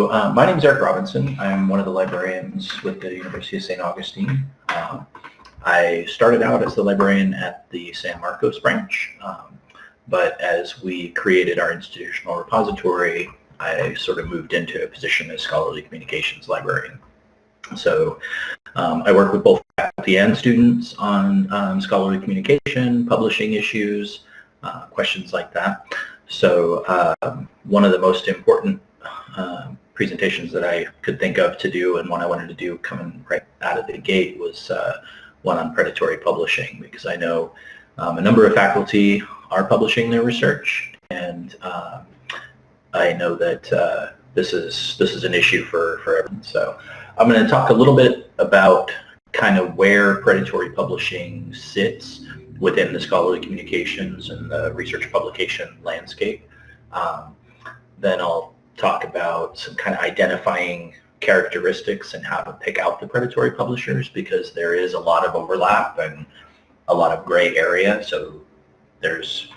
My name is Eric Robinson. I'm one of the librarians with the University of St. Augustine. I started out as the librarian at the San Marcos branch, but as we created our institutional repository, I sort of moved into a position as scholarly communications librarian. So I work with both faculty and students on scholarly communication, publishing issues, questions like that. So one of the most important presentations that I could think of to do, and one I wanted to do coming right out of the gate, was one on predatory publishing, because I know a number of faculty are publishing their research, and I know that this is an issue for everyone. So I'm going to talk a little bit about kind of where predatory publishing sits within the scholarly communications and the research publication landscape. Then I'll talk about some kind of identifying characteristics and how to pick out the predatory publishers, because there is a lot of overlap and a lot of gray area. So there's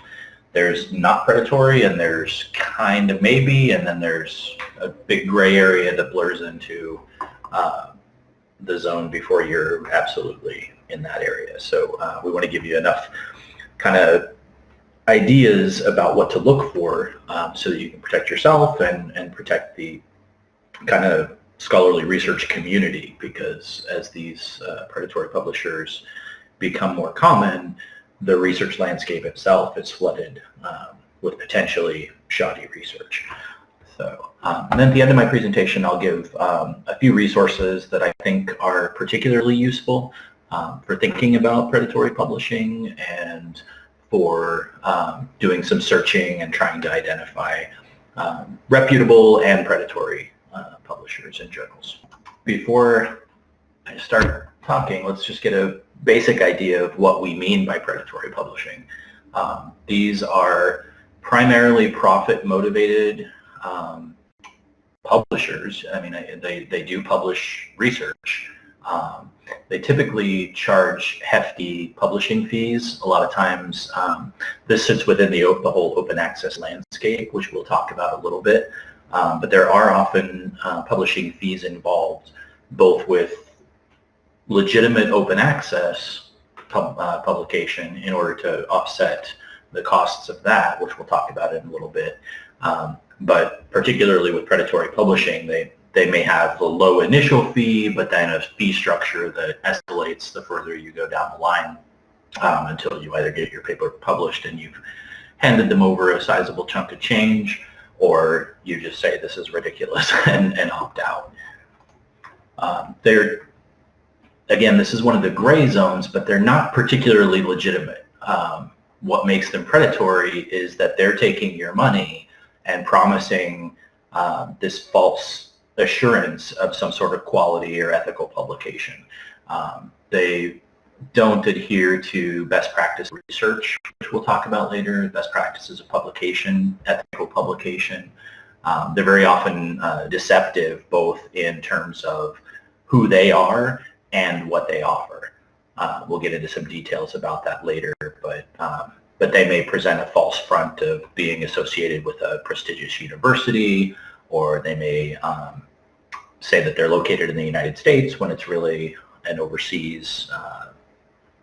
not predatory, and there's kind of maybe, and then there's a big gray area that blurs into the zone before you're absolutely in that area. So we want to give you enough kind of ideas about what to look for so that you can protect yourself and protect the kind of scholarly research community, because as these predatory publishers become more common, the research landscape itself is flooded with potentially shoddy research. So, and then at the end of my presentation, I'll give a few resources that I think are particularly useful for thinking about predatory publishing and for doing some searching and trying to identify reputable and predatory publishers and journals. Before I start talking, let's just get a basic idea of what we mean by predatory publishing. These are primarily profit-motivated publishers. I mean, they do publish research. They typically charge hefty publishing fees. A lot of times this sits within the whole open access landscape, which we'll talk about a little bit. But there are often publishing fees involved, both with legitimate open access publication in order to offset the costs of that, which we'll talk about in a little bit. But particularly with predatory publishing, they may have a low initial fee, but then a fee structure that escalates the further you go down the line until you either get your paper published and you've handed them over a sizable chunk of change, or you just say this is ridiculous and opt out. Again, this is one of the gray zones, but they're not particularly legitimate. What makes them predatory is that they're taking your money and promising this false assurance of some sort of quality or ethical publication. They don't adhere to best practice research, which we'll talk about later, best practices of publication, ethical publication. They're very often deceptive, both in terms of who they are and what they offer. We'll get into some details about that later, but they may present a false front of being associated with a prestigious university, or they may say that they're located in the United States when it's really an overseas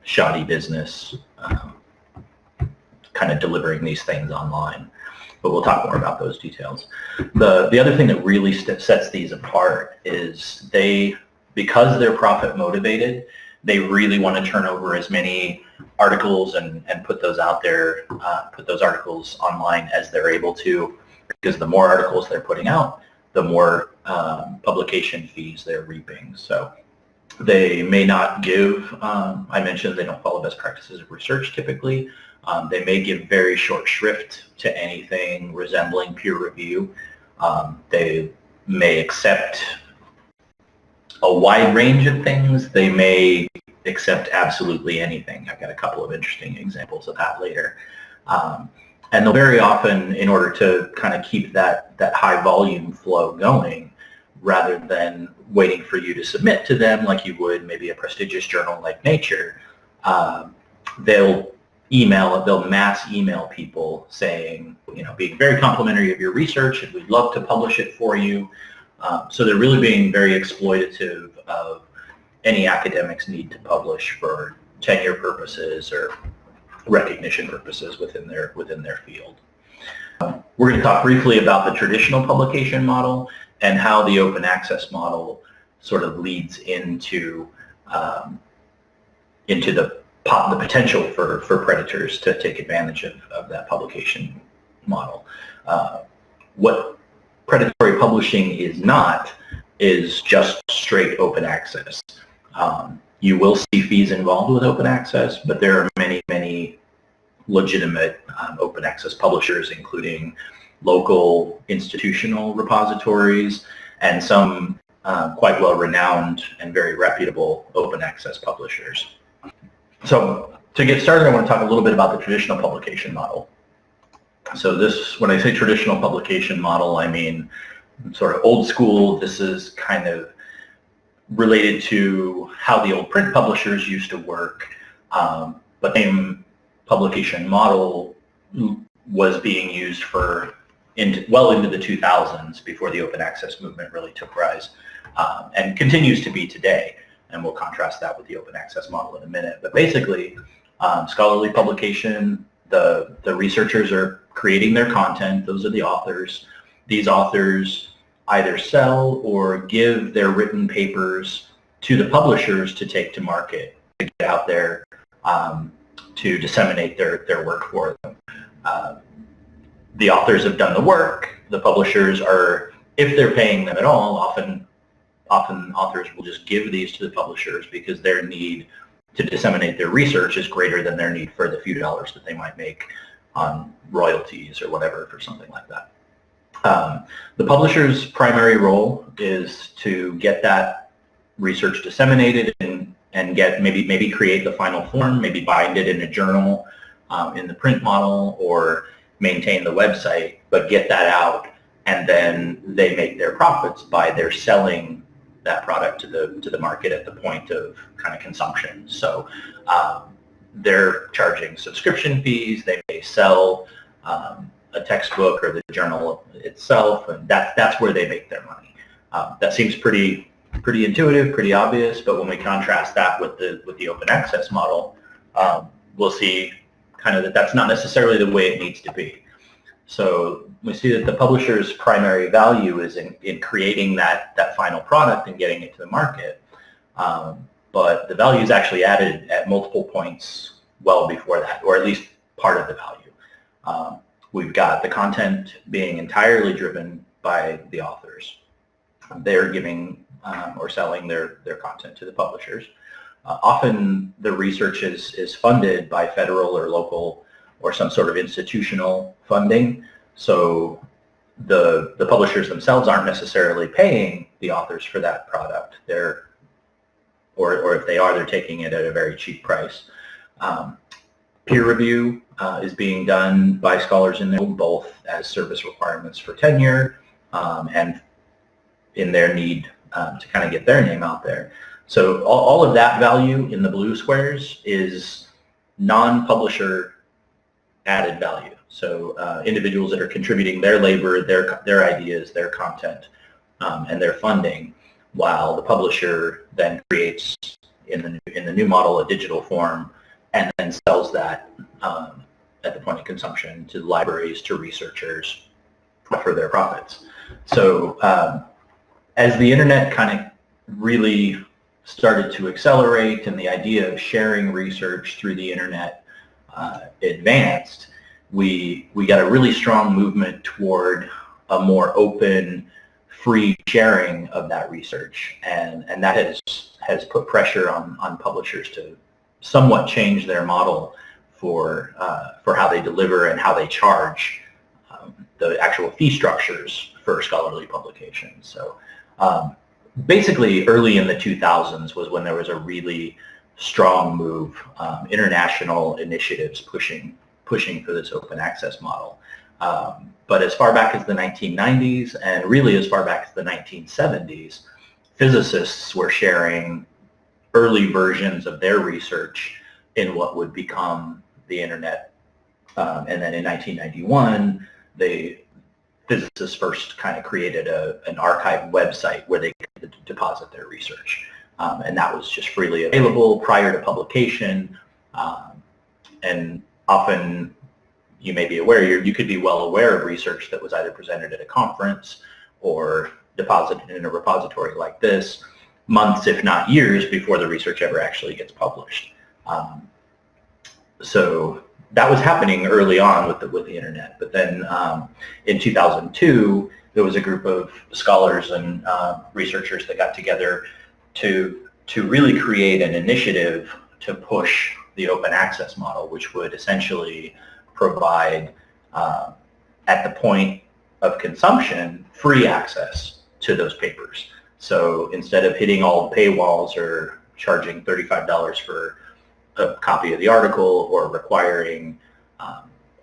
shoddy business kind of delivering these things online. But we'll talk more about those details. The other thing that really sets these apart is because they're profit motivated, they really want to turn over as many articles and put those out there, put those articles online as they're able to, because the more articles they're putting out, the more publication fees they're reaping. So they may not give, I mentioned they don't follow best practices of research typically. They may give very short shrift to anything resembling peer review. They may accept a wide range of things. They may accept absolutely anything. I've got a couple of interesting examples of that later. And they'll very often, in order to kind of keep that high volume flow going, rather than waiting for you to submit to them like you would maybe a prestigious journal like Nature, they'll mass email people saying, being very complimentary of your research, and we'd love to publish it for you. So they're really being very exploitative of any academics need to publish for tenure purposes or recognition purposes within their field. We're going to talk briefly about the traditional publication model and how the open access model sort of leads into the potential for predators to take advantage of that publication model. What predatory publishing is not is just straight open access. You will see fees involved with open access, but there are many legitimate open access publishers, including local institutional repositories and some quite well renowned and very reputable open access publishers. So to get started, I want to talk a little bit about the traditional publication model. So this, when I say traditional publication model, I mean sort of old school. This is kind of related to how the old print publishers used to work, but the same publication model was being used for well into the 2000s before the open access movement really took rise, and continues to be today. And we'll contrast that with the open access model in a minute. But basically, scholarly publication, the researchers are creating their content. Those are the authors. These authors either sell or give their written papers to the publishers to take to market, to get out there, to disseminate their work for them. The authors have done the work. The publishers are, if they're paying them at all, often authors will just give these to the publishers because their need to disseminate their research is greater than their need for the few dollars that they might make on royalties or whatever for something like that. The publisher's primary role is to get that research disseminated and get maybe create the final form, maybe bind it in a journal in the print model, or maintain the website, but get that out, and then they make their profits by their selling that product to the market at the point of kind of consumption. So they're charging subscription fees. They may sell a textbook or the journal itself, and that's where they make their money. That seems pretty intuitive, pretty obvious, but when we contrast that with the open access model, we'll see kind of that's not necessarily the way it needs to be. So we see that the publisher's primary value is in creating that final product and getting it to the market, but the value is actually added at multiple points well before that, or at least part of the value. We've got the content being entirely driven by the authors. They're giving or selling their content to the publishers. Often the research is funded by federal or local or some sort of institutional funding. So the publishers themselves aren't necessarily paying the authors for that product. Or if they are, they're taking it at a very cheap price. Peer review is being done by scholars in there, both as service requirements for tenure and in their need to kind of get their name out there. So all of that value in the blue squares is non-publisher added value. So individuals that are contributing their labor, their ideas, their content, and their funding, while the publisher then creates in the new model a digital form and then sells that at the point of consumption to libraries, to researchers for their profits. So as the internet kind of really started to accelerate and the idea of sharing research through the internet advanced, we got a really strong movement toward a more open, free sharing of that research, and that has put pressure on publishers to somewhat change their model for how they deliver and how they charge the actual fee structures for scholarly publications. So basically early in the 2000s was when there was a really strong move, international initiatives pushing for this open access model. But as far back as the 1990s and really as far back as the 1970s, physicists were sharing early versions of their research in what would become the internet. And then in 1991, physicists first kind of created an archive website where they could deposit their research. And that was just freely available prior to publication. And often, you may be aware, you could be well aware of research that was either presented at a conference or deposited in a repository like this months, if not years, before the research ever actually gets published. So that was happening early on with the internet. But then in 2002, there was a group of scholars and researchers that got together to really create an initiative to push the open access model, which would essentially provide, at the point of consumption, free access to those papers. So instead of hitting all the paywalls or charging $35 for a copy of the article, or requiring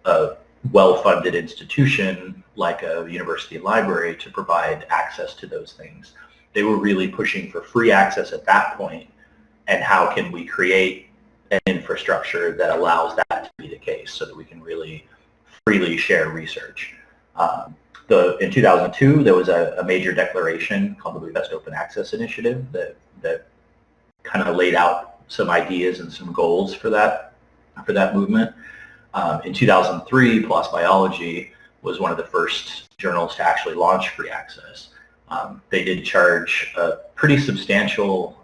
a well-funded institution like a university library to provide access to those things, they were really pushing for free access at that point. And how can we create an infrastructure that allows that to be the case, so that we can really freely share research? In 2002, there was a major declaration called the Budapest Open Access Initiative that kind of laid out some ideas and some goals for that movement. In 2003, PLOS Biology was one of the first journals to actually launch free access. They did charge a pretty substantial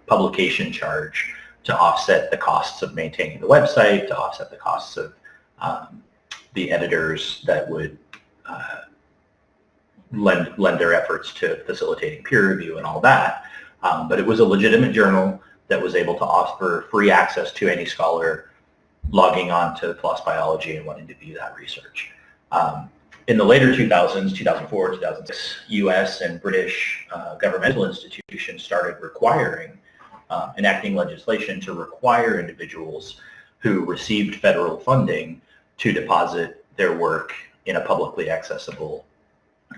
publication charge to offset the costs of maintaining the website, to offset the costs of the editors that would lend their efforts to facilitating peer review and all that. But it was a legitimate journal that was able to offer free access to any scholar logging on to PLOS Biology and wanting to view that research. In the later 2000s, 2004, 2006, US and British governmental institutions started enacting legislation to require individuals who received federal funding to deposit their work in a publicly accessible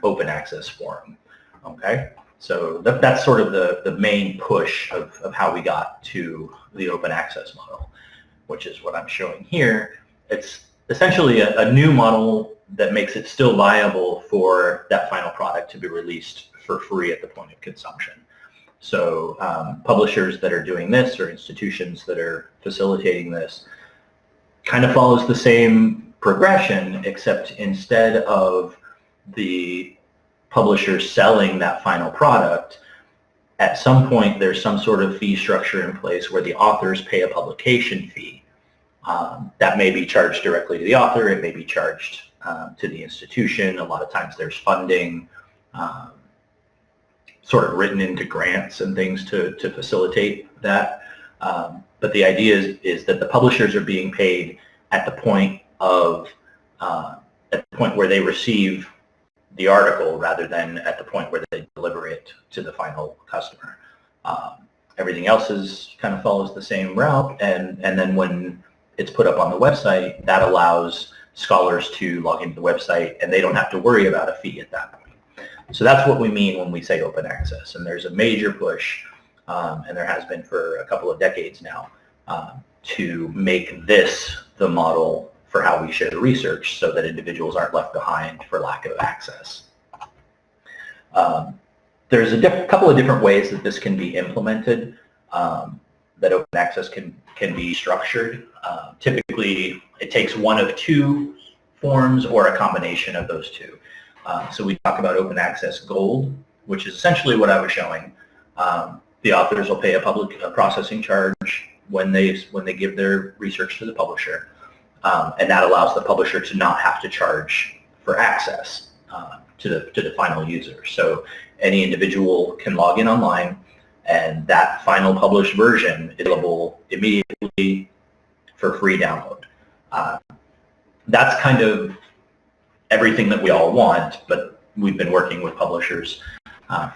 open access forum. Okay, so that's sort of the main push of how we got to the open access model, which is what I'm showing here. It's essentially a new model that makes it still viable for that final product to be released for free at the point of consumption. So publishers that are doing this, or institutions that are facilitating this, kind of follows the same progression, except instead of the publisher selling that final product, at some point there's some sort of fee structure in place where the authors pay a publication fee. That may be charged directly to the author, it may be charged to the institution. A lot of times there's funding sort of written into grants and things to facilitate that. But the idea is that the publishers are being paid at the point where they receive the article, rather than at the point where they deliver it to the final customer. Everything else kind of follows the same route, and then when it's put up on the website, that allows scholars to log into the website, and they don't have to worry about a fee at that point. So that's what we mean when we say open access, and there's a major push, and there has been for a couple of decades now, to make this the model for how we share the research, so that individuals aren't left behind for lack of access. There's a couple of different ways that this can be implemented, that open access can be structured. Typically, it takes one of two forms or a combination of those two. So we talk about open access gold, which is essentially what I was showing. The authors will pay a public processing charge when they give their research to the publisher. And that allows the publisher to not have to charge for access to the final user. So any individual can log in online, and that final published version is available immediately for free download. That's kind of everything that we all want, but we've been working with publishers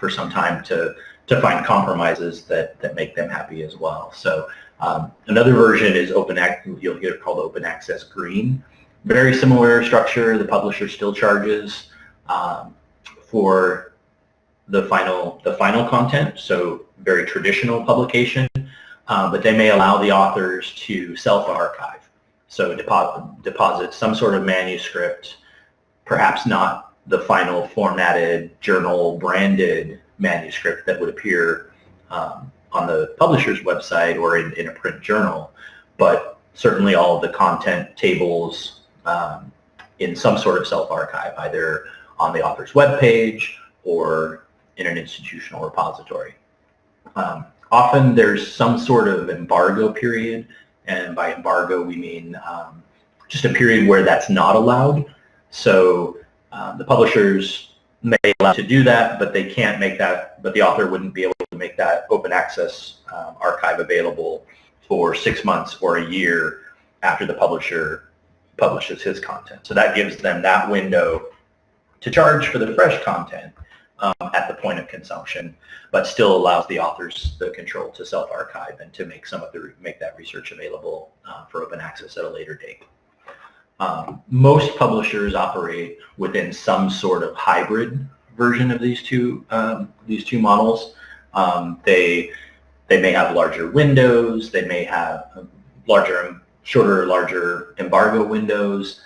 for some time to find compromises that make them happy as well. So another version is you'll hear it called Open Access Green. Very similar structure. The publisher still charges for the final content, so very traditional publication, but they may allow the authors to self-archive. So deposit some sort of manuscript, perhaps not the final formatted journal branded manuscript that would appear on the publisher's website or in a print journal, but certainly all of the content tables in some sort of self-archive, either on the author's webpage or in an institutional repository. Often there's some sort of embargo period, and by embargo we mean just a period where that's not allowed. So the publishers may allow to do that, but they can't make that, but the author wouldn't be able to make that open access archive available for 6 months or a year after the publisher publishes his content. So that gives them that window to charge for the fresh content at the point of consumption, but still allows the authors the control to self-archive and to make make that research available for open access at a later date. Most publishers operate within some sort of hybrid version of these two models. They may have larger windows. They may have shorter or larger embargo windows.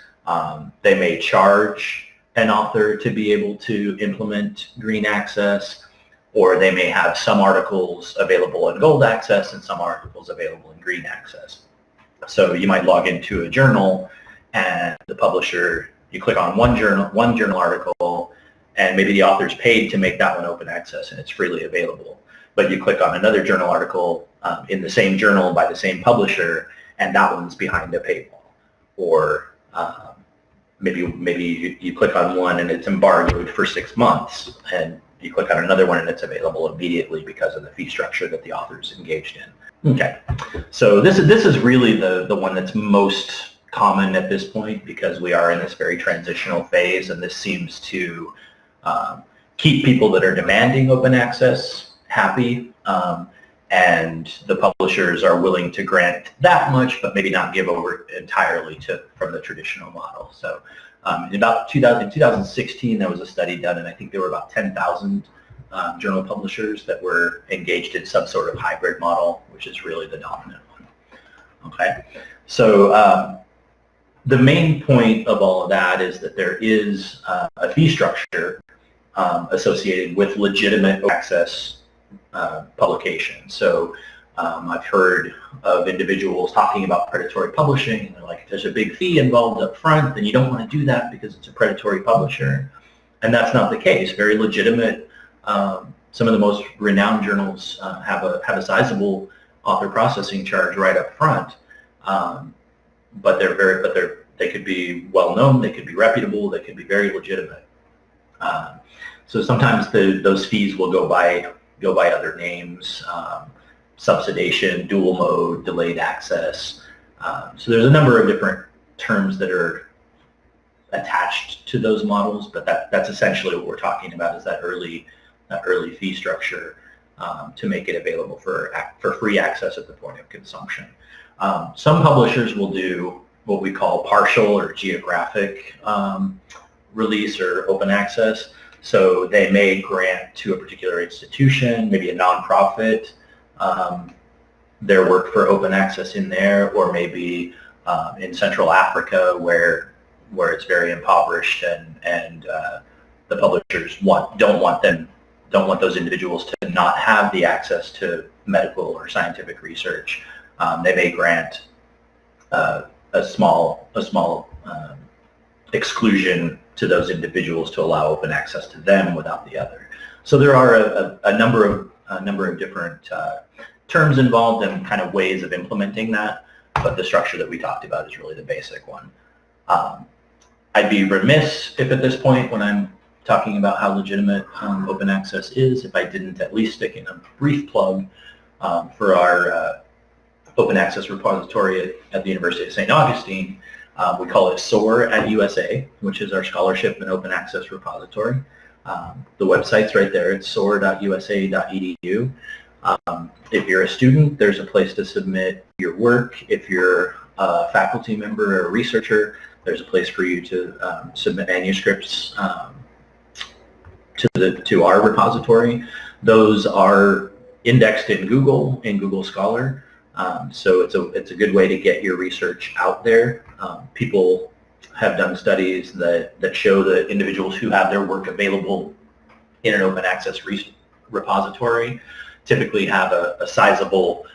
They may charge an author to be able to implement green access, or they may have some articles available in gold access and some articles available in green access. So you might log into a journal, and the publisher, you click on one journal article, and maybe the author's paid to make that one open access and it's freely available. But you click on another journal article in the same journal by the same publisher, and that one's behind a paywall. Or maybe you click on one and it's embargoed for 6 months, and you click on another one and it's available immediately because of the fee structure that the author's engaged in. Okay, so this is really the one that's most common at this point, because we are in this very transitional phase, and this seems to keep people that are demanding open access happy, and the publishers are willing to grant that much, but maybe not give over entirely from the traditional model. So in 2016, there was a study done, and I think there were about 10,000 journal publishers that were engaged in some sort of hybrid model, which is really the dominant one. Okay, so the main point of all of that is that there is a fee structure associated with legitimate access publication. So I've heard of individuals talking about predatory publishing, and they're like, there's a big fee involved up front, then you don't want to do that because it's a predatory publisher. And that's not the case. Very legitimate. Some of the most renowned journals have a sizable author processing charge right up front. But they could be well known, they could be reputable, they could be very legitimate. So sometimes those fees will go by other names, subsidization, dual mode, delayed access. So there's a number of different terms that are attached to those models, but that's essentially what we're talking about, is that early fee structure to make it available for free access at the point of consumption. Some publishers will do what we call partial or geographic release or open access. So they may grant to a particular institution, maybe a nonprofit, their work for open access in there, or maybe in Central Africa where it's very impoverished, and the publishers don't want those individuals to not have the access to medical or scientific research. They may grant a small exclusion to those individuals to allow open access to them without the other. So there are a number of different terms involved and kind of ways of implementing that, but the structure that we talked about is really the basic one. I'd be remiss if at this point, when I'm talking about how legitimate open access is, if I didn't at least stick in a brief plug for our open access repository at the University of St. Augustine. We call it SOAR at USA, which is our scholarship and open access repository. The website's right there. It's soar.usa.edu. If you're a student, there's a place to submit your work. If you're a faculty member or a researcher, there's a place for you to submit manuscripts to our repository. Those are indexed in Google Scholar. So it's a good way to get your research out there. People have done studies that show that individuals who have their work available in an open access repository typically have a sizable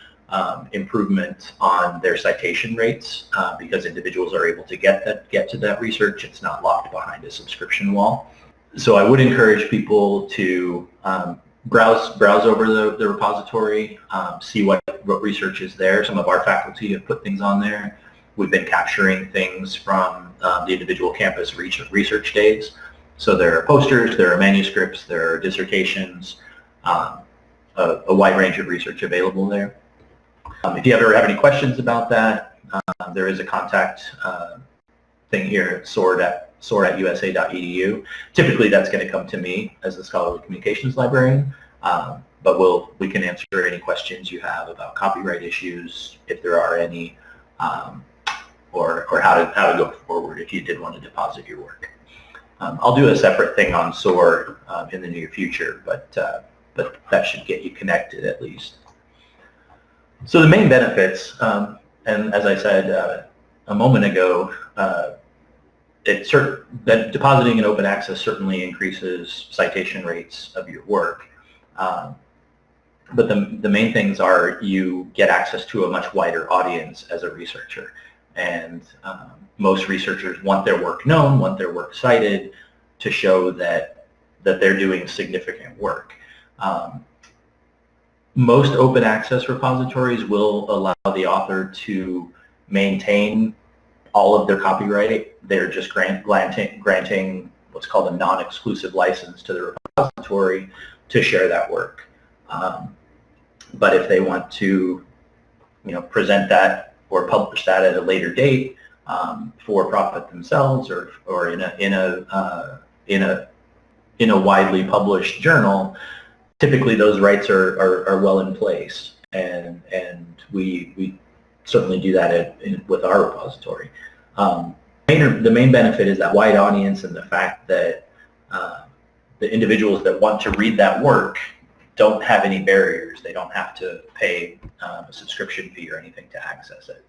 improvement on their citation rates because individuals are able to get to that research. It's not locked behind a subscription wall. So I would encourage people to browse over the repository, see what research is there. Some of our faculty have put things on there. We've been capturing things from the individual campus research days. So there are posters, there are manuscripts, there are dissertations, a wide range of research available there. If you ever have any questions about that, there is a contact thing here at soar@usa.edu. Typically that's going to come to me as the scholarly communications librarian, but we can answer any questions you have about copyright issues, if there are any, or how to go forward if you did want to deposit your work. I'll do a separate thing on SOAR in the near future, but that should get you connected at least. So the main benefits, and as I said a moment ago, that depositing in open access certainly increases citation rates of your work. But the main things are you get access to a much wider audience as a researcher. And most researchers want their work known, want their work cited to show that they're doing significant work. Most open access repositories will allow the author to maintain all of their copyright. They're just granting what's called a non-exclusive license to the repository to share that work. But if they want to, present that or publish that at a later date for profit themselves, or in a widely published journal, typically those rights are well in place, and we certainly do that with our repository. The main benefit is that wide audience and the fact that the individuals that want to read that work don't have any barriers. They don't have to pay a subscription fee or anything to access it.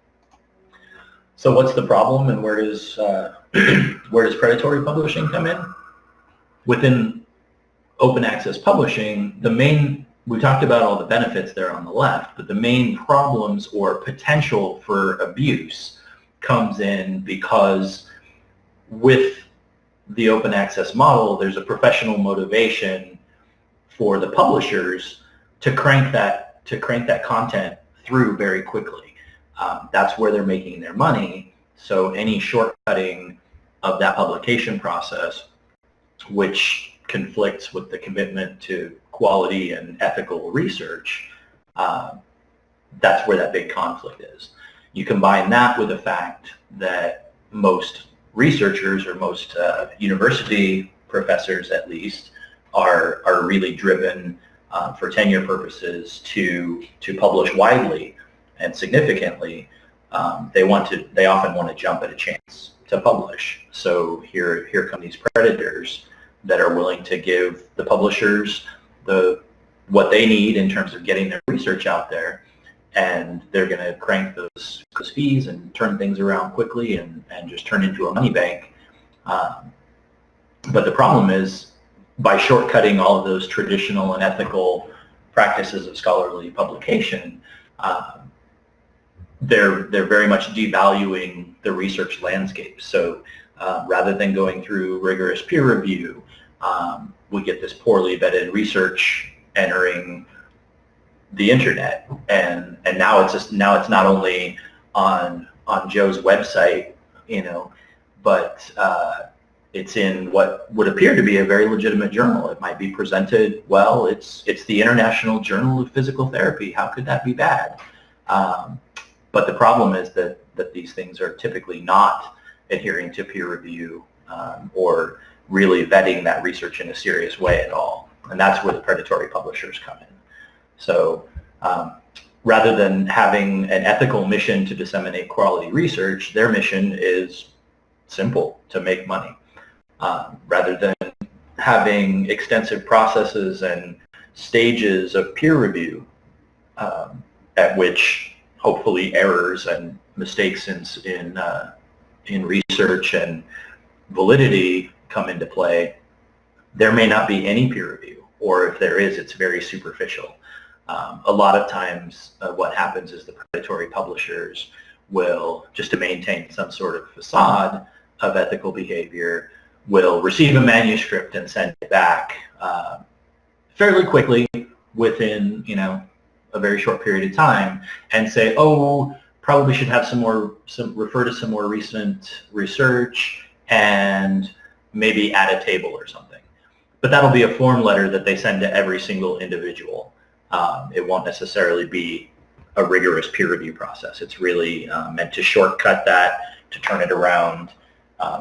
So what's the problem, and where does predatory publishing come in? Within open access publishing, we talked about all the benefits there on the left, but the main problems or potential for abuse comes in because with the open access model, there's a professional motivation for the publishers to crank that content through very quickly. That's where they're making their money. So any shortcutting of that publication process, which conflicts with the commitment to quality and ethical research, that's where that big conflict is. You combine that with the fact that most researchers, or most university professors at least, are really driven for tenure purposes to publish widely and significantly. They often want to jump at a chance to publish. So here come these predators that are willing to give the publishers what they need in terms of getting their research out there, and they're going to crank those fees and turn things around quickly and just turn into a money bank. But the problem is, by shortcutting all of those traditional and ethical practices of scholarly publication, they're very much devaluing the research landscape. So rather than going through rigorous peer review, we get this poorly vetted research entering the internet, and now it's not only on Joe's website, but it's in what would appear to be a very legitimate journal. It might be presented well. It's the International Journal of Physical Therapy. How could that be bad? But the problem is that these things are typically not adhering to peer review or really vetting that research in a serious way at all. And that's where the predatory publishers come in. So rather than having an ethical mission to disseminate quality research, their mission is simple: to make money. Rather than having extensive processes and stages of peer review at which hopefully errors and mistakes in in research and validity come into play, there may not be any peer review, or if there is, it's very superficial. A lot of times what happens is the predatory publishers will, just to maintain some sort of facade of ethical behavior, will receive a manuscript and send it back fairly quickly within, a very short period of time, and say, oh, probably should have refer to some more recent research and maybe add a table or something. But that'll be a form letter that they send to every single individual. It won't necessarily be a rigorous peer review process. It's really meant to shortcut that, to turn it around.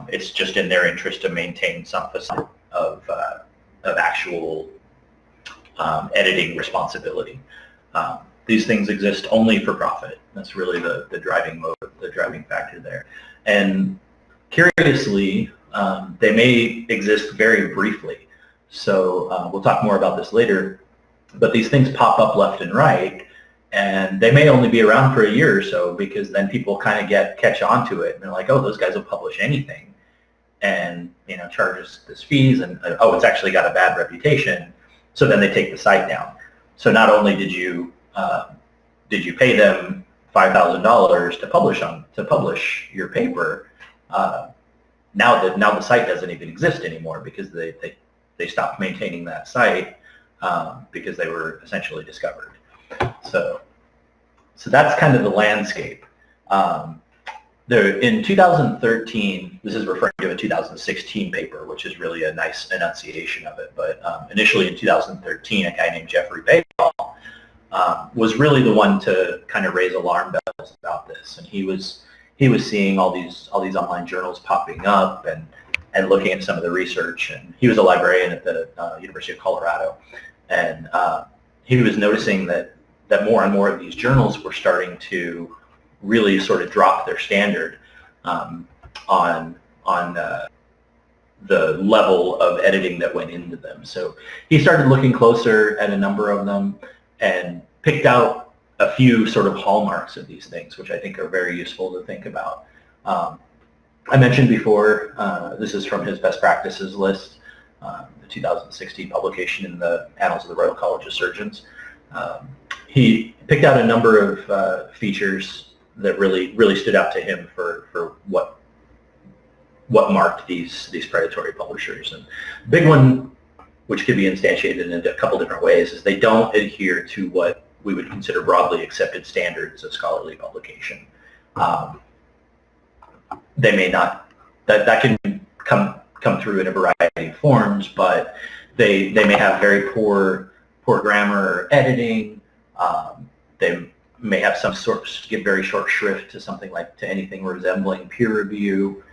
It's just in their interest to maintain some facade of actual editing responsibility. These things exist only for profit. That's really the driving motive, the driving factor there. And curiously, they may exist very briefly. So we'll talk more about this later, but these things pop up left and right, and they may only be around for a year or so, because then people kind of catch on to it, and they're like, oh, those guys will publish anything, and charge us this fees, and oh, it's actually got a bad reputation. So then they take the site down. So not only did you pay them $5,000 to publish your paper, now the site doesn't even exist anymore, because they stopped maintaining that site because they were essentially discovered. So that's kind of the landscape. In 2013, this is referring to a 2016 paper, which is really a nice enunciation of it. But initially in 2013, a guy named Jeffrey Bayall was really the one to kind of raise alarm bells about this, and he was seeing all these online journals popping up and looking at some of the research. And he was a librarian at the University of Colorado, and he was noticing that more and more of these journals were starting to really sort of drop their standard on the level of editing that went into them. So he started looking closer at a number of them and picked out a few sort of hallmarks of these things, which I think are very useful to think about. I mentioned before, this is from his best practices list, the 2016 publication in the Annals of the Royal College of Surgeons. He picked out a number of features that really stood out to him for what marked these predatory publishers. And the big one, which could be instantiated in a couple different ways, is they don't adhere to what we would consider broadly accepted standards of scholarly publication. They may not, that can come through in a variety of forms, but they may have very poor grammar or editing. They may have some sort, give very short shrift to anything resembling peer review.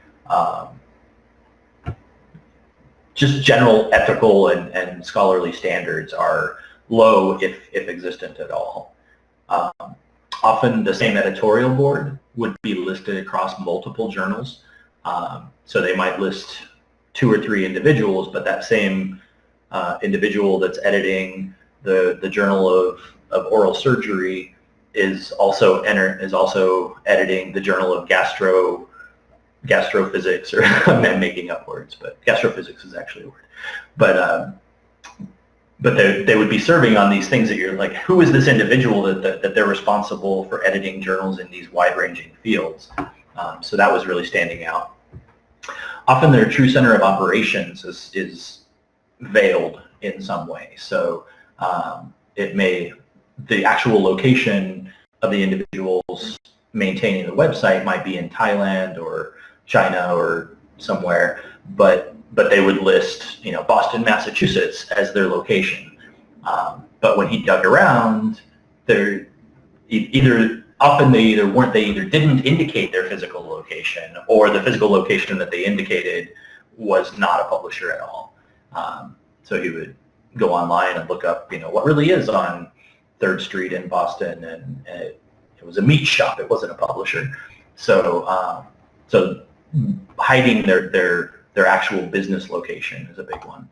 Just general ethical and scholarly standards are low, if existent at all. Often the same editorial board would be listed across multiple journals. So they might list 2 or 3 individuals, but that same individual that's editing the Journal of Oral Surgery is also editing the Journal of Gastrophysics, or I'm making up words, but gastrophysics is actually a word. But they would be serving on these things that you're like, who is this individual that they're responsible for editing journals in these wide-ranging fields? So that was really standing out. Often their true center of operations is veiled in some way. So the actual location of the individuals maintaining the website might be in Thailand or China or somewhere, but they would list, Boston, Massachusetts as their location. But when he dug around, they either didn't indicate their physical location, or the physical location that they indicated was not a publisher at all. So he would go online and look up, what really is on 3rd Street in Boston, and it was a meat shop. It wasn't a publisher. So hiding their actual business location is a big one.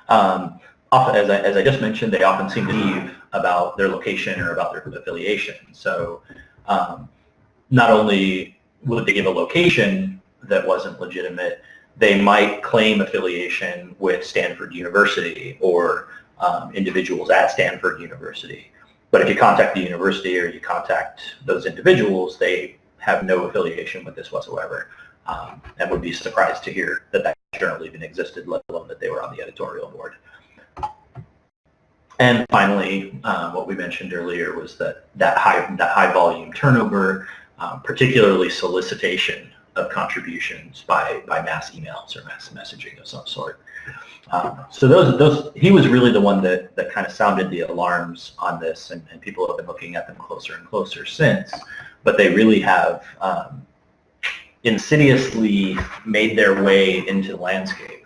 Often, as I just mentioned, they often seem to leave about their location or about their affiliation. So not only would they give a location that wasn't legitimate, they might claim affiliation with Stanford University or individuals at Stanford University. But if you contact the university or you contact those individuals, they have no affiliation with this whatsoever, and would be surprised to hear that that journal even existed, let alone that they were on the editorial board. And finally, what we mentioned earlier was that high volume turnover, particularly solicitation of contributions by mass emails or mass messaging of some sort. So he was really the one that kind of sounded the alarms on this, and people have been looking at them closer and closer since. But they really have insidiously made their way into the landscape.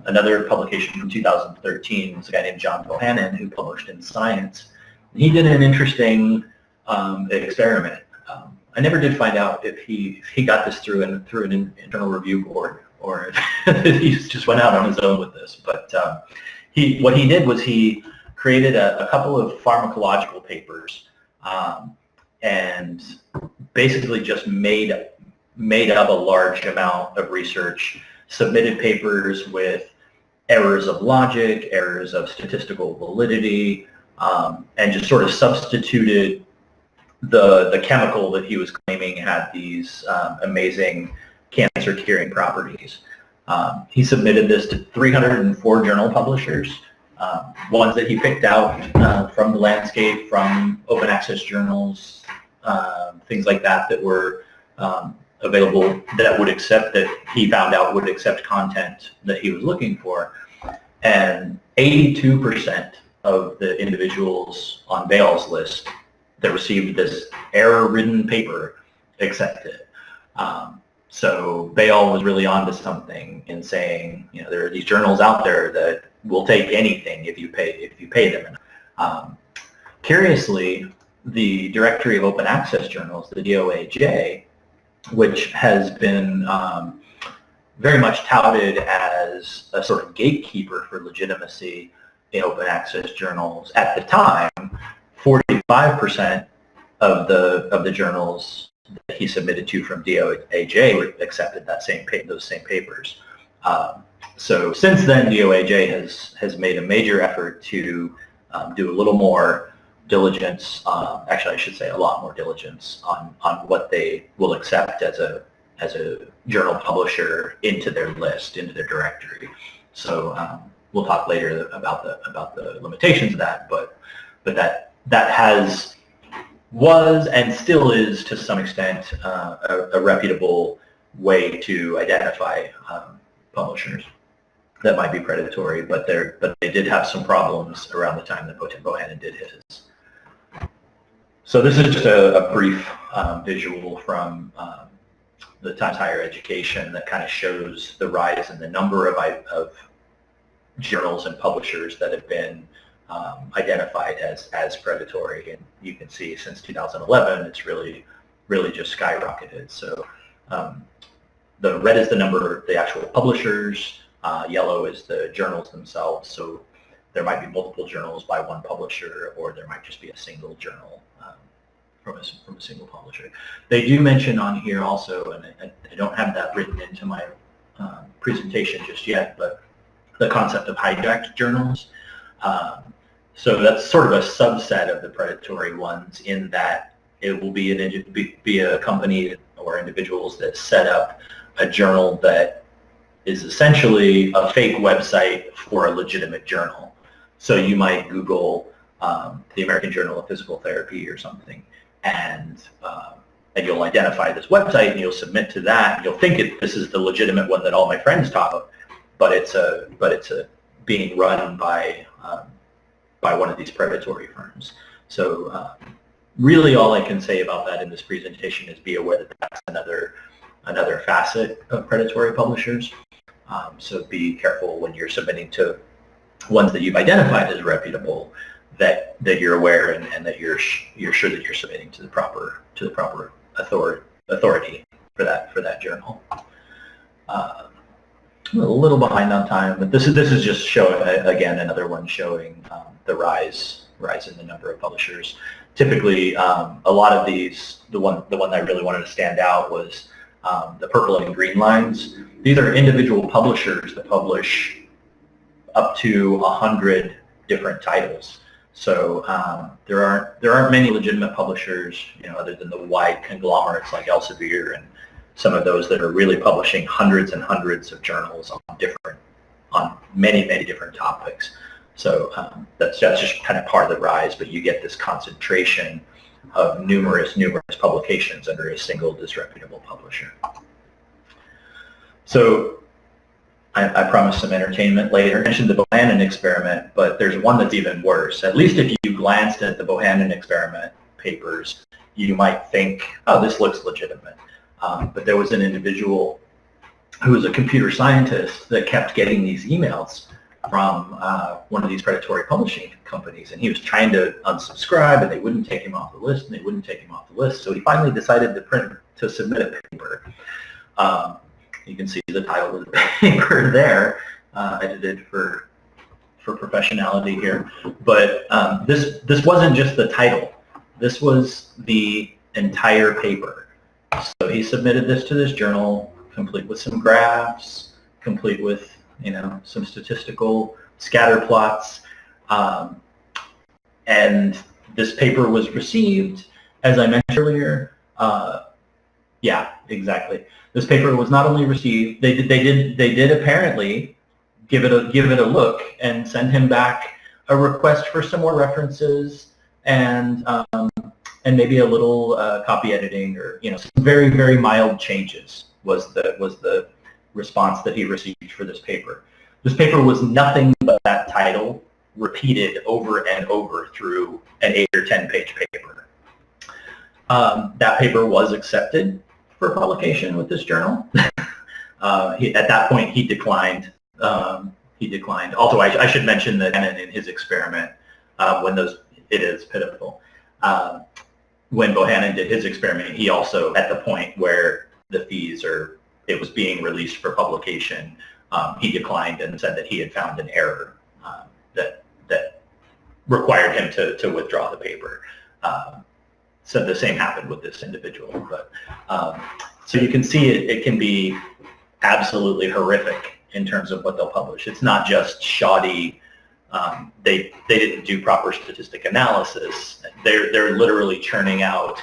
Another publication from 2013 was a guy named John Bohannon, who published in Science. He did an interesting experiment. I never did find out if he got this through an internal review board, or if he just went out on his own with this. But what he did was he created a couple of pharmacological papers, and basically just made up a large amount of research, submitted papers with errors of logic, errors of statistical validity, and just sort of substituted the chemical that he was claiming had these amazing cancer-curing properties. He submitted this to 304 journal publishers, ones that he picked out from the landscape, from open access journals, things like that were available, that would accept, that he found out would accept content that he was looking for. And 82% of the individuals on Bayall's list that received this error-ridden paper accepted it. So Bayall was really onto something in saying, there are these journals out there that will take anything if you pay them. Curiously, the Directory of Open Access Journals, the DOAJ, which has been very much touted as a sort of gatekeeper for legitimacy in open access journals. At the time, 45% of the journals that he submitted to from DOAJ accepted those same papers. So since then, DOAJ has made a major effort to do a little more diligence, actually I should say a lot more diligence on what they will accept as a journal publisher into their list, into their directory. So we'll talk later about the limitations of that, but that was and still is to some extent a reputable way to identify publishers that might be predatory, but they did have some problems around the time that Bohannon did his. So this is just a brief visual from the Times Higher Education that kind of shows the rise in the number of journals and publishers that have been identified as predatory. And you can see since 2011, it's really just skyrocketed. So the red is the number of the actual publishers, yellow is the journals themselves. So there might be multiple journals by one publisher, or there might just be a single journal from a single publisher. They do mention on here also, and I don't have that written into my presentation just yet, but the concept of hijacked journals. So that's sort of a subset of the predatory ones, in that it will be a company or individuals that set up a journal that is essentially a fake website for a legitimate journal. So you might Google the American Journal of Physical Therapy or something, and you'll identify this website, and you'll submit to that, and you'll think this is the legitimate one that all my friends talk about, but it's being run by one of these predatory firms. So really all I can say about that in this presentation is be aware that that's another facet of predatory publishers. So be careful when you're submitting to ones that you've identified as reputable, that you're aware and that you're sure that you're submitting to the proper authority for that journal. A little behind on time, but this is just showing, again, another one showing the rise rise in the number of publishers. Typically, a lot of these, the one that I really wanted to stand out was the purple and green lines. These are individual publishers that publish up to 100 different titles. So there aren't many legitimate publishers, other than the wide conglomerates like Elsevier and some of those that are really publishing hundreds and hundreds of journals on many different topics. So that's just kind of part of the rise, but you get this concentration of numerous publications under a single disreputable publisher. So I promised some entertainment later. I mentioned the Bohannon experiment, but there's one that's even worse. At least if you glanced at the Bohannon experiment papers, you might think, oh, this looks legitimate. But there was an individual who was a computer scientist that kept getting these emails from one of these predatory publishing companies, and he was trying to unsubscribe, and they wouldn't take him off the list, and they wouldn't take him off the list. So he finally decided to submit a paper. You can see the title of the paper there, edited for professionality here. But this wasn't just the title. This was the entire paper. So he submitted this to this journal, complete with some graphs, complete with some statistical scatter plots, and this paper was received, as I mentioned earlier. Yeah, exactly. This paper was not only received; they did apparently give it a look and send him back a request for some more references and maybe a little copy editing, or some very mild changes was the response that he received for this paper. This paper was nothing but that title repeated over and over through an 8 or 10 page paper. That paper was accepted for publication with this journal. At that point, he declined. Although I should mention that in his experiment, it is pitiful. When Bohannon did his experiment, he also, at the point where the fees it was being released for publication, he declined and said that he had found an error that required him to withdraw the paper. So the same happened with this individual. But so you can see it can be absolutely horrific in terms of what they'll publish. It's not just shoddy. They didn't do proper statistic analysis. They're literally churning out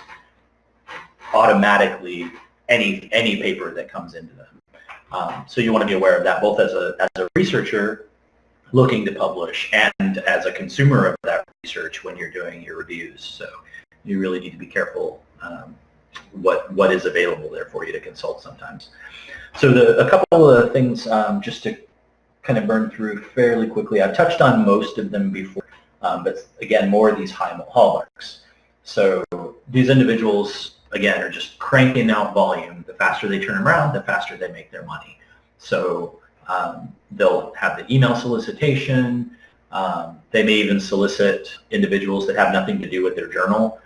automatically any paper that comes into them. So you want to be aware of that, both as a researcher looking to publish and as a consumer of that research when you're doing your reviews. So you really need to be careful what is available there for you to consult sometimes. So a couple of things just to kind of burn through fairly quickly. I've touched on most of them before, but again, more of these hallmarks. So these individuals, again, are just cranking out volume. The faster they turn around, the faster they make their money. So they'll have the email solicitation. They may even solicit individuals that have nothing to do with their journal.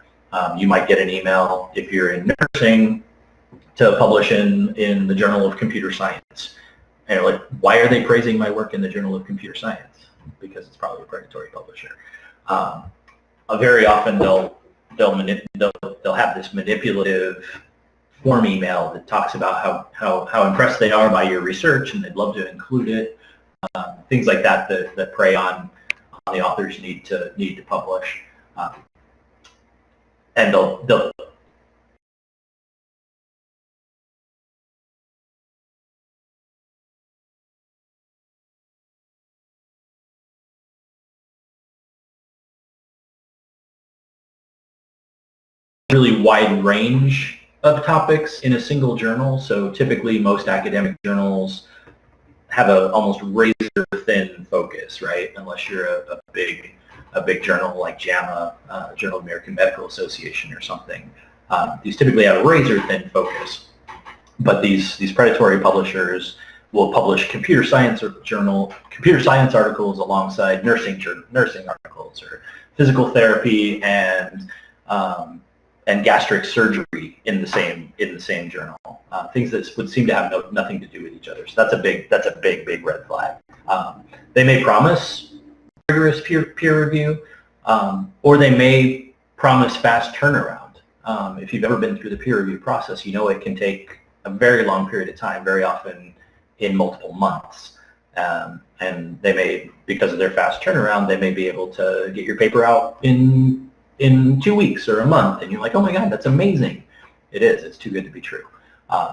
You might get an email if you're in nursing to publish in the Journal of Computer Science. And you're like, why are they praising my work in the Journal of Computer Science? Because it's probably a predatory publisher. Very often they'll have this manipulative form email that talks about how impressed they are by your research and they'd love to include it. Things like that prey on the author's need to publish. And they'll really wide range of topics in a single journal. So typically most academic journals have a almost razor thin focus, right? Unless you're a big journal like JAMA, Journal of American Medical Association or something. These typically have a razor thin focus. But these predatory publishers will publish computer science articles alongside nursing articles, or physical therapy and gastric surgery in the same journal. Things that would seem to have nothing to do with each other. So that's a big red flag. They may promise rigorous peer review, Or they may promise fast turnaround. If you've ever been through the peer review process, you know it can take a very long period of time, very often in multiple months. And they may, because of their fast turnaround, they may be able to get your paper out in 2 weeks or a month, and you're like, oh my God, that's amazing. It is. It's too good to be true.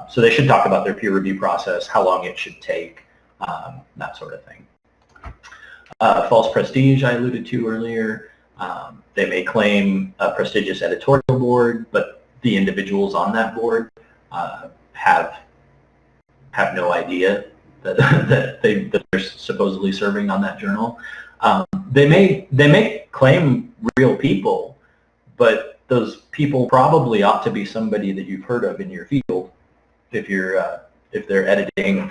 So they should talk about their peer review process, how long it should take, that sort of thing. False prestige, I alluded to earlier. They may claim a prestigious editorial board, but the individuals on that board have no idea that they're supposedly serving on that journal. They may claim real people, but those people probably ought to be somebody that you've heard of in your field. If they're editing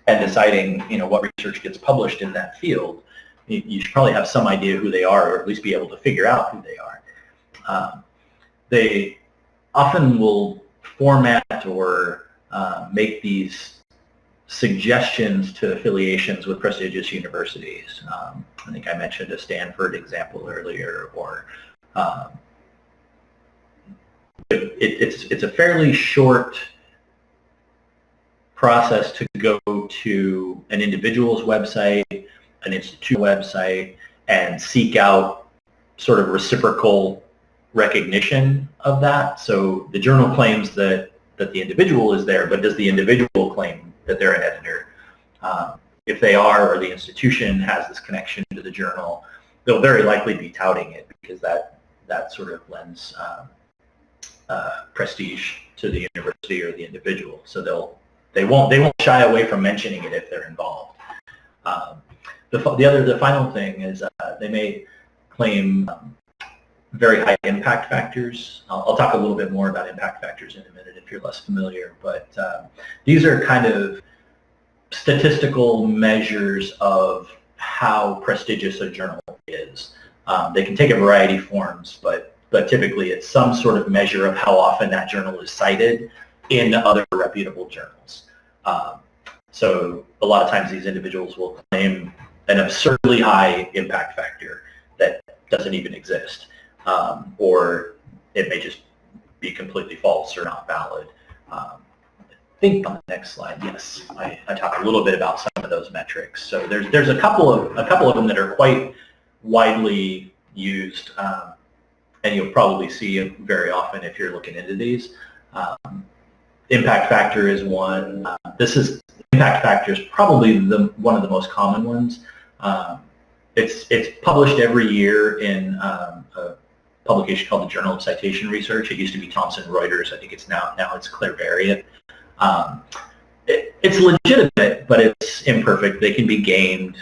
and deciding, what research gets published in that field, you should probably have some idea who they are, or at least be able to figure out who they are. They often will format or make these suggestions to affiliations with prestigious universities. I think I mentioned a Stanford example earlier, or it's a fairly short process to go to an individual's website, an institute website, and seek out sort of reciprocal recognition of that. So the journal claims that the individual is there, but does the individual claim that they're an editor? If they are, or the institution has this connection to the journal, they'll very likely be touting it, because that sort of lends prestige to the university or the individual. So they won't shy away from mentioning it if they're involved. The final thing is they may claim very high impact factors. I'll talk a little bit more about impact factors in a minute if you're less familiar, but these are kind of statistical measures of how prestigious a journal is. They can take a variety of forms, but typically it's some sort of measure of how often that journal is cited in other reputable journals. So a lot of times these individuals will claim an absurdly high impact factor that doesn't even exist, or it may just be completely false or not valid. I think on the next slide, yes, I talk a little bit about some of those metrics. So there's a couple of them that are quite widely used, and you'll probably see it very often if you're looking into these. Impact factor is one. Impact factor is probably one of the most common ones. It's published every year in a publication called the Journal of Citation Research. It used to be Thomson Reuters. I think it's now it's Clairvariate. It's legitimate, but it's imperfect. They can be gamed.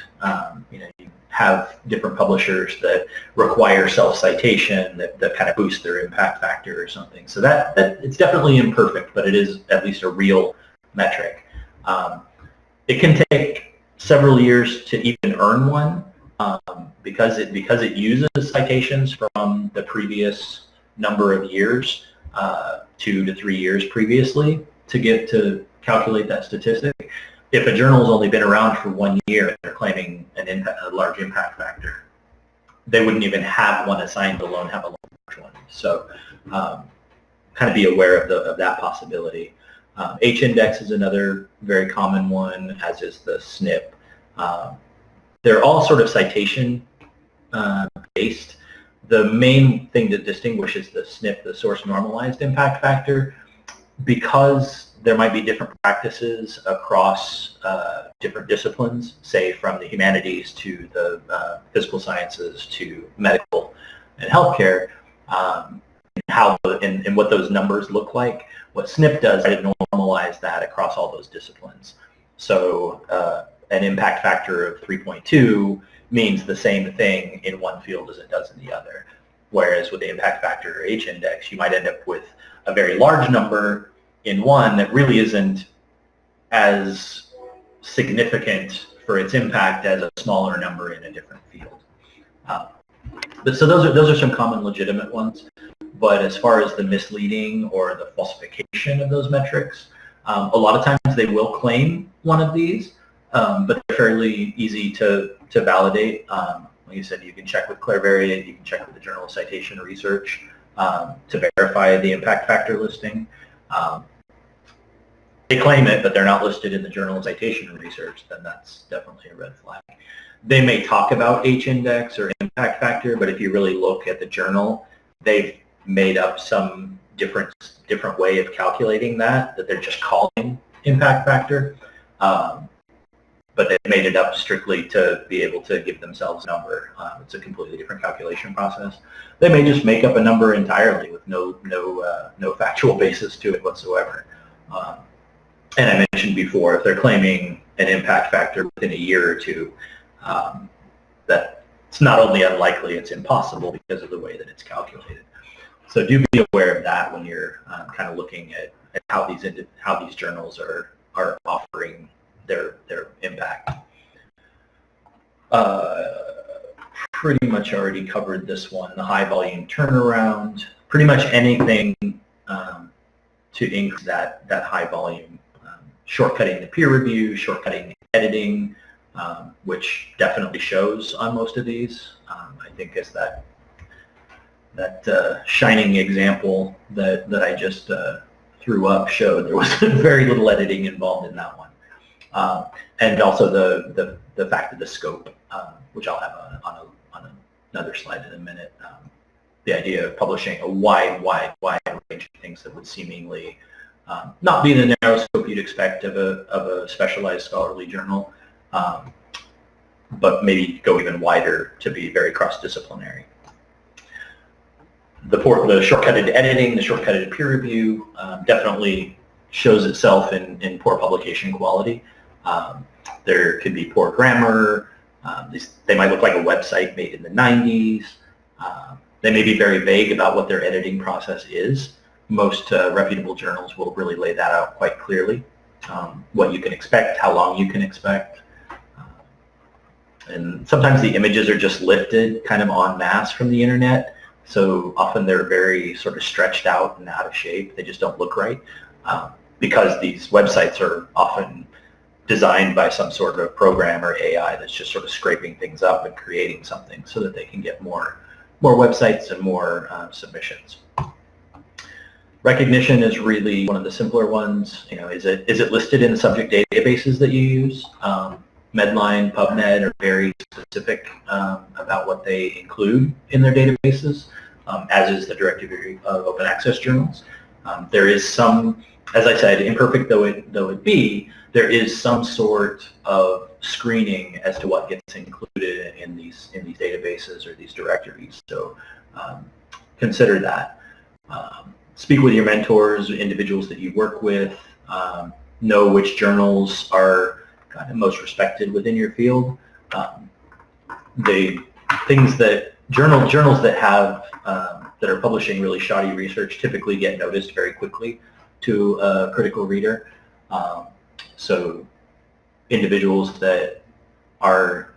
You have different publishers that require self-citation that kind of boost their impact factor or something. So that it's definitely imperfect, but it is at least a real metric. It can take several years to even earn one, because it uses citations from the previous number of years, 2 to 3 years previously, to calculate that statistic. If a journal has only been around for 1 year and they're claiming a large impact factor, they wouldn't even have one assigned, let alone have a large one. So kind of be aware of that possibility. H-index is another very common one, as is the SNP. They're all sort of citation based. The main thing that distinguishes the SNP, the source normalized impact factor, because there might be different practices across different disciplines, say from the humanities to the physical sciences to medical and healthcare, and what those numbers look like. What SNP does is it normalize that across all those disciplines. So an impact factor of 3.2 means the same thing in one field as it does in the other. Whereas with the impact factor or H-index, you might end up with a very large number in one that really isn't as significant for its impact as a smaller number in a different field. So those are some common legitimate ones. But as far as the misleading or the falsification of those metrics, a lot of times they will claim one of these, but they're fairly easy to validate. Like you said, you can check with Clairvariate, you can check with the Journal of Citation Research to verify the impact factor listing. They claim it, but they're not listed in the Journal of Citation Research, then that's definitely a red flag. They may talk about H-index or impact factor, but if you really look at the journal, they've made up some different way of calculating that they're just calling impact factor. But they made it up strictly to be able to give themselves a number. It's a completely different calculation process. They may just make up a number entirely with no factual basis to it whatsoever. And I mentioned before, if they're claiming an impact factor within a year or two, that it's not only unlikely, it's impossible because of the way that it's calculated. So do be aware of that when you're kind of looking at how these journals are offering their impact. Pretty much already covered this one, the high volume turnaround, pretty much anything to increase that high volume, shortcutting the peer review, shortcutting the editing, which definitely shows on most of these. I think as that shining example that I just threw up showed, there was very little editing involved in that one. And also the fact of the scope, which I'll have on another slide in a minute. The idea of publishing a wide range of things that would seemingly not be the narrow scope you'd expect of a specialized scholarly journal, but maybe go even wider to be very cross-disciplinary. The shortcutted editing, the shortcutted peer review definitely shows itself in poor publication quality. There could be poor grammar. They might look like a website made in the 90s. They may be very vague about what their editing process is. Most reputable journals will really lay that out quite clearly. What you can expect, how long you can expect. And sometimes the images are just lifted kind of en masse from the internet. So often they're very sort of stretched out and out of shape. They just don't look right because these websites are often designed by some sort of program or AI that's just sort of scraping things up and creating something so that they can get more websites and more submissions. Recognition is really one of the simpler ones. You know, is it listed in the subject databases that you use? Medline, PubMed are very specific about what they include in their databases, as is the directory of open access journals. There is some, as I said, imperfect though it be, there is some sort of screening as to what gets included in these databases or these directories. So consider that. Speak with your mentors, individuals that you work with. Know which journals are kind of most respected within your field. Journals that have that are publishing really shoddy research typically get noticed very quickly to a critical reader. So individuals that are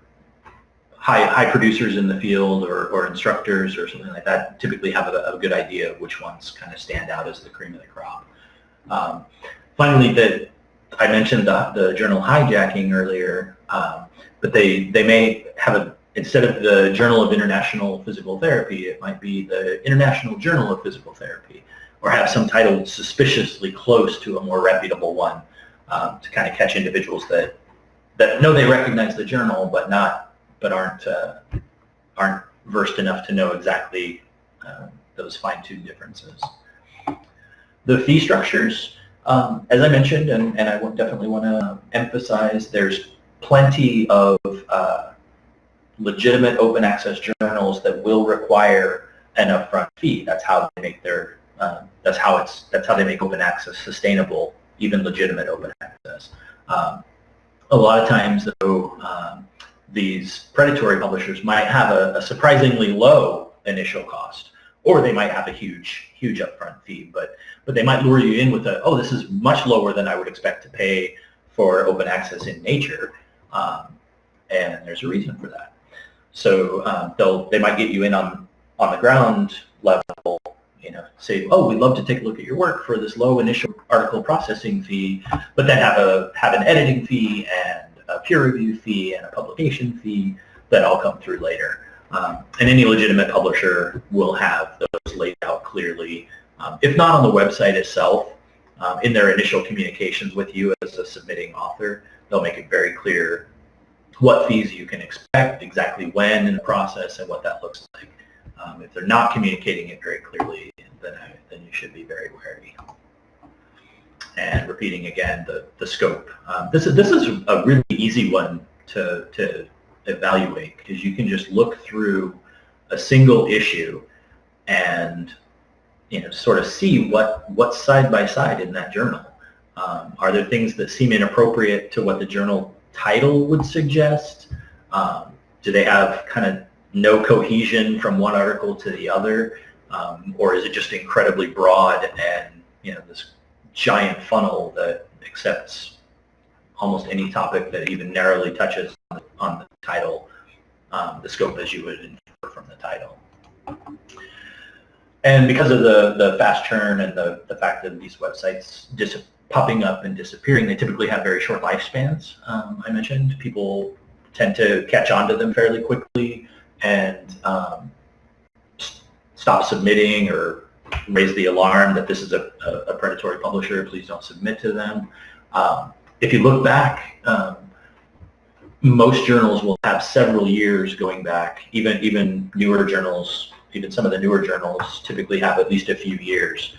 high producers in the field or instructors or something like that typically have a good idea of which ones kind of stand out as the cream of the crop. Finally, I mentioned the journal hijacking earlier, but they may have instead of the Journal of International Physical Therapy, it might be the International Journal of Physical Therapy, or have some title suspiciously close to a more reputable one to kind of catch individuals that know they recognize the journal, but aren't versed enough to know exactly those fine-tuned differences. The fee structures, as I mentioned, and I definitely want to emphasize, there's plenty of legitimate open access journals that will require an upfront fee. That's how they make their that's how they make open access sustainable, even legitimate open access. A lot of times, though, these predatory publishers might have a surprisingly low initial cost, or they might have a huge upfront fee, but they might lure you in with oh, this is much lower than I would expect to pay for open access in Nature, and there's a reason for that. So they might get you in on the ground level, say, oh, we'd love to take a look at your work for this low initial article processing fee, but then have an editing fee and a peer review fee and a publication fee that all come through later. And any legitimate publisher will have those laid out clearly, if not on the website itself, in their initial communications with you as a submitting author. They'll make it very clear what fees you can expect, exactly when in the process, and what that looks like. If they're not communicating it very clearly, then you should be very wary. And repeating again, the scope. This is a really easy one to evaluate, because you can just look through a single issue and sort of see what's side by side in that journal. Are there things that seem inappropriate to what the journal title would suggest? Do they have kind of no cohesion from one article to the other, or is it just incredibly broad and this giant funnel that accepts almost any topic that even narrowly touches on the title, the scope as you would infer from the title? And because of the fast churn and the fact that these websites popping up and disappearing, they typically have very short lifespans. I mentioned people tend to catch on to them fairly quickly and stop submitting or raise the alarm that this is a predatory publisher, please don't submit to them. If you look back, most journals will have several years going back. Even newer journals, even some of the newer journals typically have at least a few years.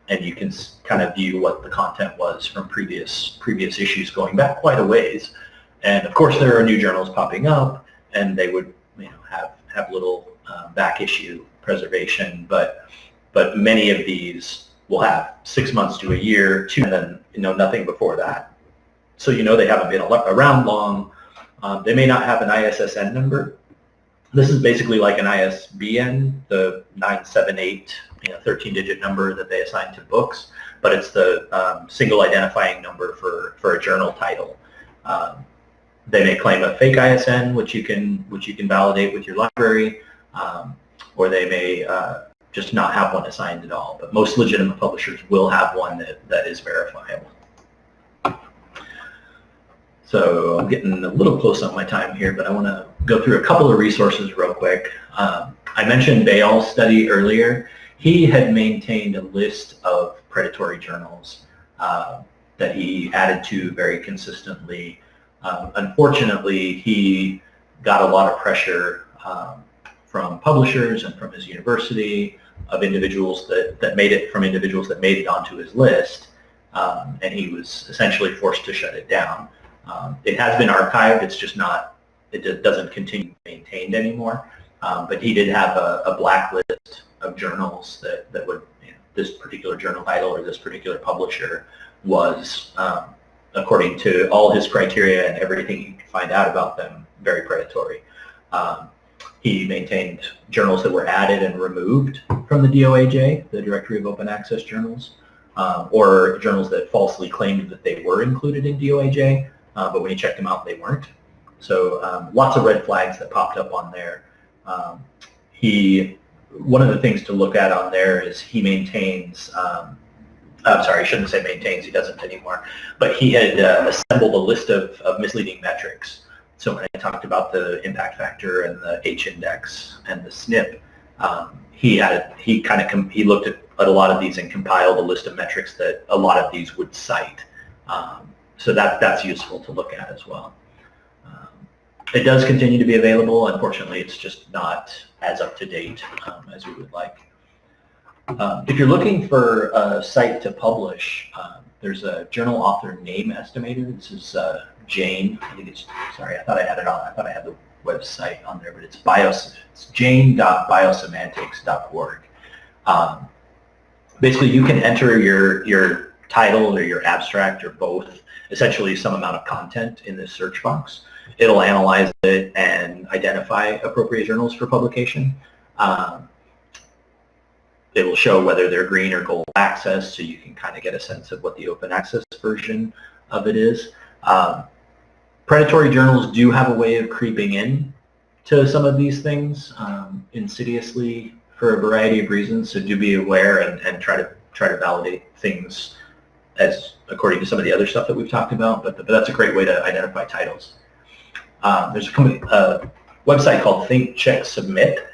And you can kind of view what the content was from previous issues going back quite a ways. And of course there are new journals popping up, and they would have little back issue preservation, but many of these will have 6 months to a year, and then nothing before that. So they haven't been around long. They may not have an ISSN number. This is basically like an ISBN, the 978 13-digit number that they assign to books, but it's the single identifying number for a journal title. They may claim a fake ISN, which you can validate with your library, or they may just not have one assigned at all. But most legitimate publishers will have one that is verifiable. So I'm getting a little close on my time here, but I want to go through a couple of resources real quick. I mentioned Bayall's study earlier. He had maintained a list of predatory journals that he added to very consistently. Unfortunately, he got a lot of pressure from publishers and from his university of individuals that made it onto his list, and he was essentially forced to shut it down. It has been archived. It's just not. It doesn't continue to be maintained anymore. But he did have a blacklist of journals that would, this particular journal title or this particular publisher was, according to all his criteria and everything you can find out about them, very predatory. He maintained journals that were added and removed from the DOAJ, the Directory of Open Access Journals, or journals that falsely claimed that they were included in DOAJ, but when he checked them out, they weren't. So lots of red flags that popped up on there. One of the things to look at on there is he maintains, I'm sorry, I shouldn't say maintains, he doesn't anymore, but he had assembled a list of misleading metrics. So when I talked about the impact factor and the H-index and the SNP, he looked at a lot of these and compiled a list of metrics that a lot of these would cite. So that's useful to look at as well. It does continue to be available. Unfortunately, it's just not as up to date as we would like. If you're looking for a site to publish, there's a journal author name estimator. This is Jane. I think it's, sorry, I thought I had it on. I thought I had the website on there, but it's jane.biosemantics.org. Basically, you can enter your title or your abstract or both, essentially some amount of content in this search box. It'll analyze it and identify appropriate journals for publication. It will show whether they're green or gold access, so you can kind of get a sense of what the open access version of it is. Predatory journals do have a way of creeping in to some of these things insidiously for a variety of reasons, so do be aware and try to validate things as according to some of the other stuff that we've talked about, but that's a great way to identify titles. There's a website called Think, Check, Submit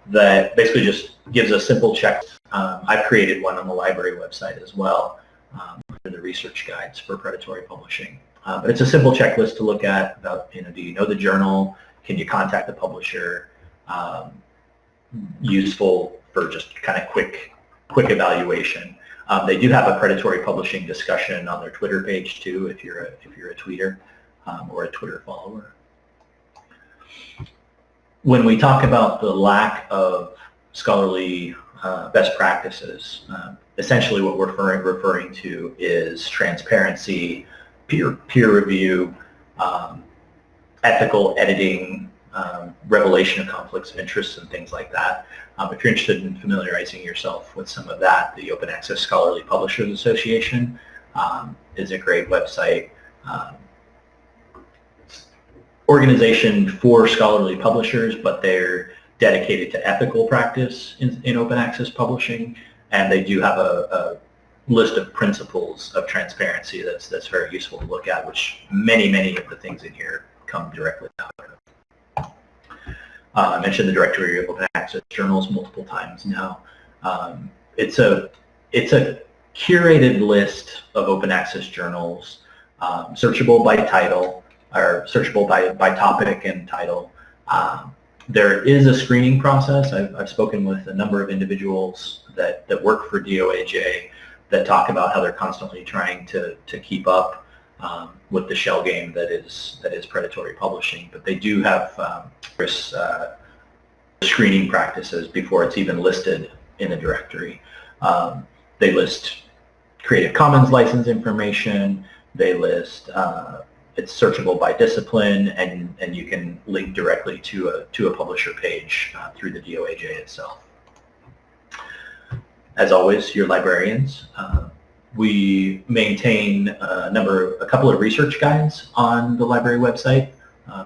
that basically just gives a simple check. I've created one on the library website as well, under the research guides for predatory publishing. But it's a simple checklist to look at about, do you know the journal? Can you contact the publisher? Useful for just kind of quick evaluation. They do have a predatory publishing discussion on their Twitter page too, if you're a tweeter or a Twitter follower. When we talk about the lack of scholarly best practices, essentially what we're referring to is transparency, peer review, ethical editing, revelation of conflicts of interest and things like that. If you're interested in familiarizing yourself with some of that, the Open Access Scholarly Publishers Association is a great website. Organization for scholarly publishers, but they're dedicated to ethical practice in open access publishing, and they do have a list of principles of transparency that's very useful to look at, which many of the things in here come directly out of. I mentioned the Directory of Open Access Journals multiple times now. It's a curated list of open access journals, searchable by title, or searchable by topic and title. There is a screening process. I've spoken with a number of individuals that work for DOAJ that talk about how they're constantly trying to keep up with the shell game that is predatory publishing, but they do have screening practices before it's even listed in a directory. They list Creative Commons license information. They list it's searchable by discipline, and you can link directly to a publisher page through the DOAJ itself. As always, your librarians. We maintain a couple of research guides on the library website.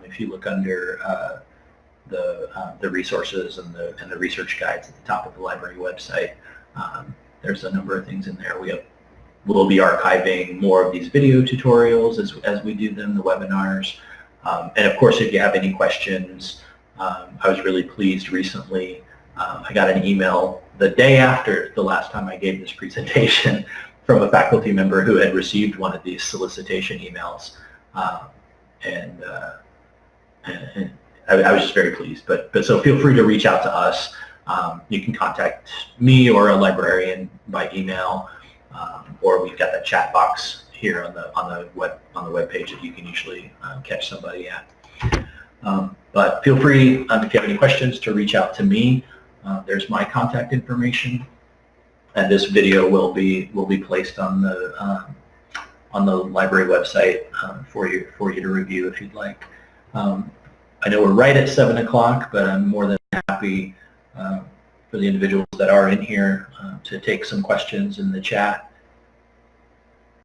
If you look under the resources and the research guides at the top of the library website, there's a number of things in there. We'll be archiving more of these video tutorials as we do them, the webinars. And of course, if you have any questions, I was really pleased recently. I got an email the day after the last time I gave this presentation from a faculty member who had received one of these solicitation emails, and I was just very pleased. But so feel free to reach out to us. You can contact me or a librarian by email, or we've got that chat box here on the web page that you can usually catch somebody at. But feel free, if you have any questions, to reach out to me. There's my contact information, and this video will be placed on the library website for you to review if you'd like. I know we're right at 7 o'clock, but I'm more than happy for the individuals that are in here to take some questions in the chat.